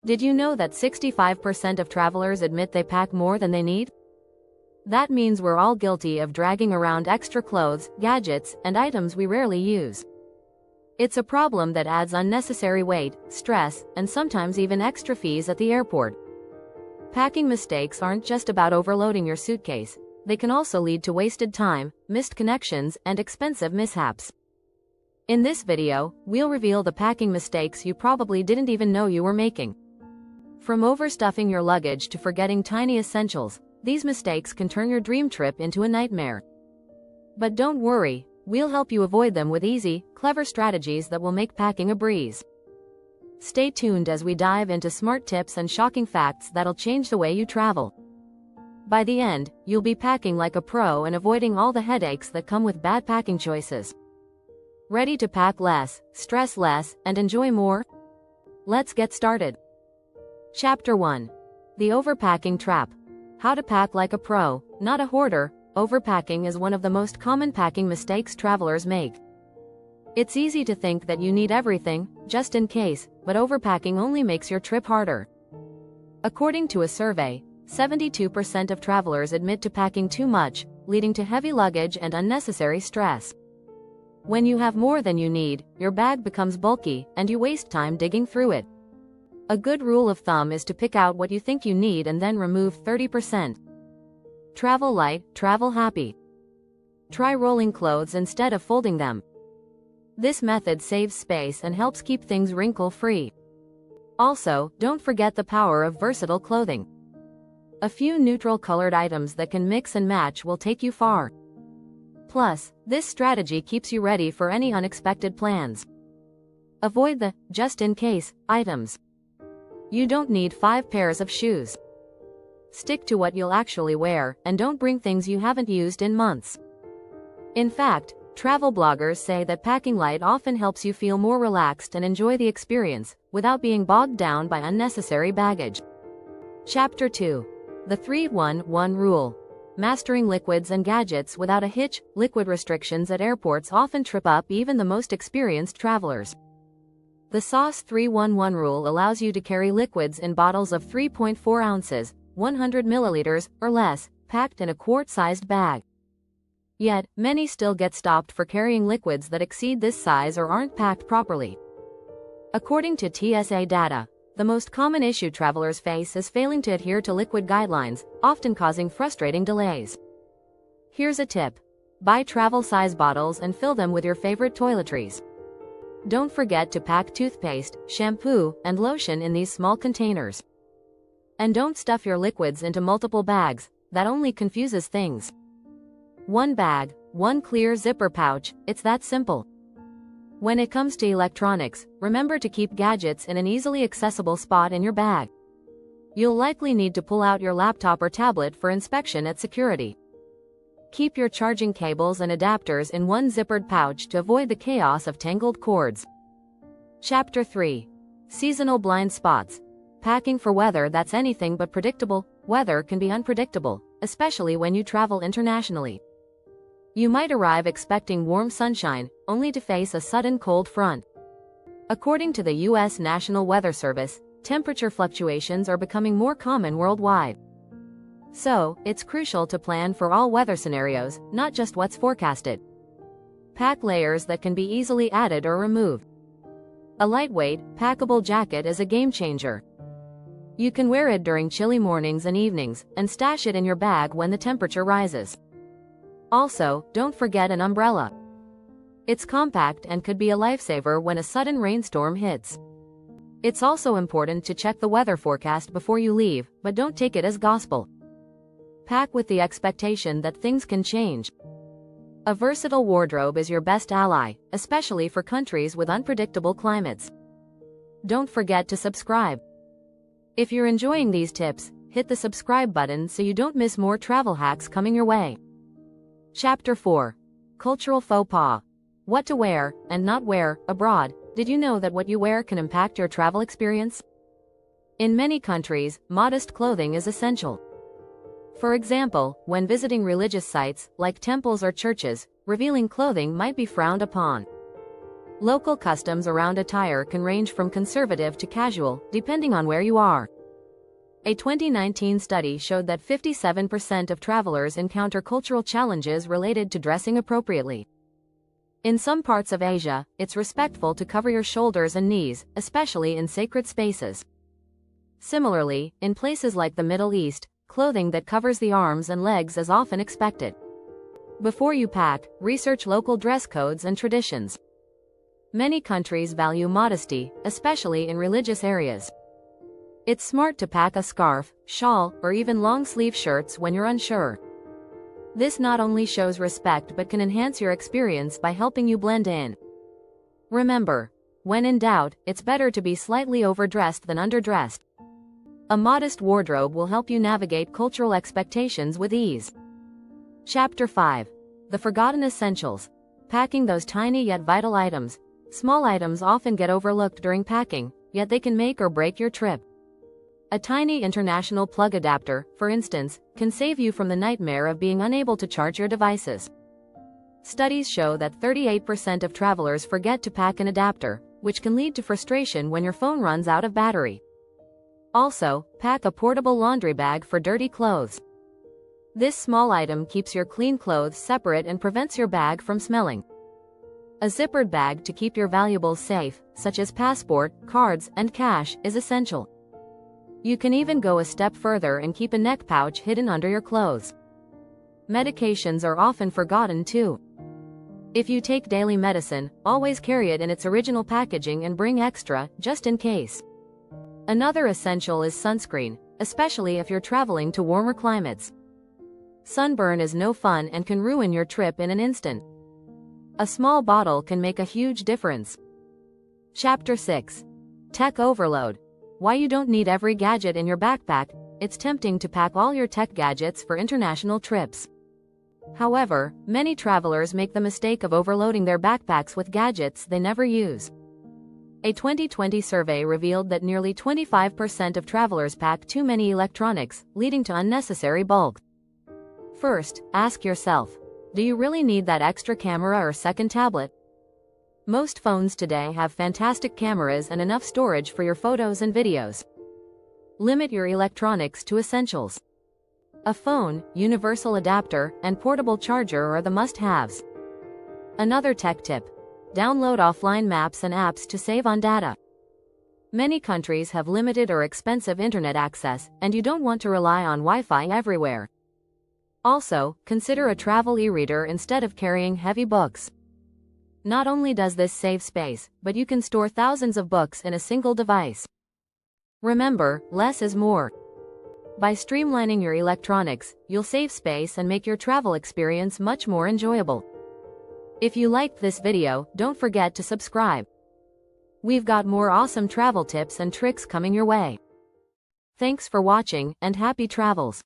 Did you know that 65% of travelers admit they pack more than they need? That means we're all guilty of dragging around extra clothes, gadgets, and items we rarely use. It's a problem that adds unnecessary weight, stress, and sometimes even extra fees at the airport. Packing mistakes aren't just about overloading your suitcase. They can also lead to wasted time, missed connections, and expensive mishaps. In this video, we'll reveal the packing mistakes you probably didn't even know you were making. From overstuffing your luggage to forgetting tiny essentials, these mistakes can turn your dream trip into a nightmare. But don't worry, we'll help you avoid them with easy, clever strategies that will make packing a breeze. Stay tuned as we dive into smart tips and shocking facts that'll change the way you travel. By the end, you'll be packing like a pro and avoiding all the headaches that come with bad packing choices. Ready to pack less, stress less, and enjoy more? Let's get started. Chapter 1. The Overpacking Trap. How to pack like a pro, not a hoarder. Overpacking is one of the most common packing mistakes travelers make. It's easy to think that you need everything, just in case, but overpacking only makes your trip harder. According to a survey, 72% of travelers admit to packing too much, leading to heavy luggage and unnecessary stress. When you have more than you need, your bag becomes bulky, and you waste time digging through it. A good rule of thumb is to pick out what you think you need and then remove 30%. Travel light, travel happy. Try rolling clothes instead of folding them. This method saves space and helps keep things wrinkle-free. Also, don't forget the power of versatile clothing. A few neutral-colored items that can mix and match will take you far. Plus, this strategy keeps you ready for any unexpected plans. Avoid the just-in-case items. You don't need 5 pairs of shoes. Stick to what you'll actually wear, and don't bring things you haven't used in months. In fact, travel bloggers say that packing light often helps you feel more relaxed and enjoy the experience, without being bogged down by unnecessary baggage. Chapter 2. The 3-1-1 Rule. Mastering liquids and gadgets without a hitch. Liquid restrictions at airports often trip up even the most experienced travelers. The sauce 3-1-1 rule allows you to carry liquids in bottles of 3.4 ounces, 100 milliliters, or less, packed in a quart-sized bag. Yet, many still get stopped for carrying liquids that exceed this size or aren't packed properly. According to TSA data, the most common issue travelers face is failing to adhere to liquid guidelines, often causing frustrating delays. Here's a tip. Buy travel-size bottles and fill them with your favorite toiletries. Don't forget to pack toothpaste, shampoo, and lotion in these small containers. And don't stuff your liquids into multiple bags, that only confuses things. One bag, one clear zipper pouch, it's that simple. When it comes to electronics, remember to keep gadgets in an easily accessible spot in your bag. You'll likely need to pull out your laptop or tablet for inspection at security. Keep your charging cables and adapters in one zippered pouch to avoid the chaos of tangled cords. Chapter 3. Seasonal blind spots. Packing for weather that's anything but predictable. Weather can be unpredictable, especially when you travel internationally. You might arrive expecting warm sunshine, only to face a sudden cold front. According to the U.S. National Weather Service, temperature fluctuations are becoming more common worldwide. So, it's crucial to plan for all weather scenarios, not just what's forecasted. Pack layers that can be easily added or removed. A lightweight, packable jacket is a game changer. You can wear it during chilly mornings and evenings, and stash it in your bag when the temperature rises. Also, don't forget an umbrella. It's compact and could be a lifesaver when a sudden rainstorm hits. It's also important to check the weather forecast before you leave, but don't take it as gospel. Pack with the expectation that things can change. A versatile wardrobe is your best ally, especially for countries with unpredictable climates. Don't forget to subscribe. If you're enjoying these tips, hit the subscribe button so you don't miss more travel hacks coming your way. Chapter 4. Cultural faux pas. What to wear, and not wear, abroad. Did you know that what you wear can impact your travel experience? In many countries, modest clothing is essential. For example, when visiting religious sites, like temples or churches, revealing clothing might be frowned upon. Local customs around attire can range from conservative to casual, depending on where you are. A 2019 study showed that 57% of travelers encounter cultural challenges related to dressing appropriately. In some parts of Asia, it's respectful to cover your shoulders and knees, especially in sacred spaces. Similarly, in places like the Middle East, clothing that covers the arms and legs is often expected. Before you pack, research local dress codes and traditions. Many countries value modesty, especially in religious areas. It's smart to pack a scarf, shawl, or even long-sleeve shirts when you're unsure. This not only shows respect but can enhance your experience by helping you blend in. Remember, when in doubt, it's better to be slightly overdressed than underdressed. A modest wardrobe will help you navigate cultural expectations with ease. Chapter 5. The Forgotten Essentials. Packing those tiny yet vital items. Small items often get overlooked during packing, yet they can make or break your trip. A tiny international plug adapter, for instance, can save you from the nightmare of being unable to charge your devices. Studies show that 38% of travelers forget to pack an adapter, which can lead to frustration when your phone runs out of battery. Also, pack a portable laundry bag for dirty clothes. This small item keeps your clean clothes separate and prevents your bag from smelling. A zippered bag to keep your valuables safe, such as passport, cards, and cash, is essential. You can even go a step further and keep a neck pouch hidden under your clothes. Medications are often forgotten too. If you take daily medicine, always carry it in its original packaging and bring extra, just in case. Another essential is sunscreen, especially if you're traveling to warmer climates. Sunburn is no fun and can ruin your trip in an instant. A small bottle can make a huge difference. Chapter 6. Tech Overload. Why you don't need every gadget in your backpack. It's tempting to pack all your tech gadgets for international trips. However, many travelers make the mistake of overloading their backpacks with gadgets they never use. A 2020 survey revealed that nearly 25% of travelers pack too many electronics, leading to unnecessary bulk. First, ask yourself, do you really need that extra camera or second tablet? Most phones today have fantastic cameras and enough storage for your photos and videos. Limit your electronics to essentials. A phone, universal adapter, and portable charger are the must-haves. Another tech tip: download offline maps and apps to save on data. Many countries have limited or expensive internet access, and you don't want to rely on Wi-Fi everywhere. Also, consider a travel e-reader instead of carrying heavy books. Not only does this save space, but you can store thousands of books in a single device. Remember, less is more. By streamlining your electronics, you'll save space and make your travel experience much more enjoyable. If you liked this video, don't forget to subscribe. We've got more awesome travel tips and tricks coming your way. Thanks for watching, and happy travels.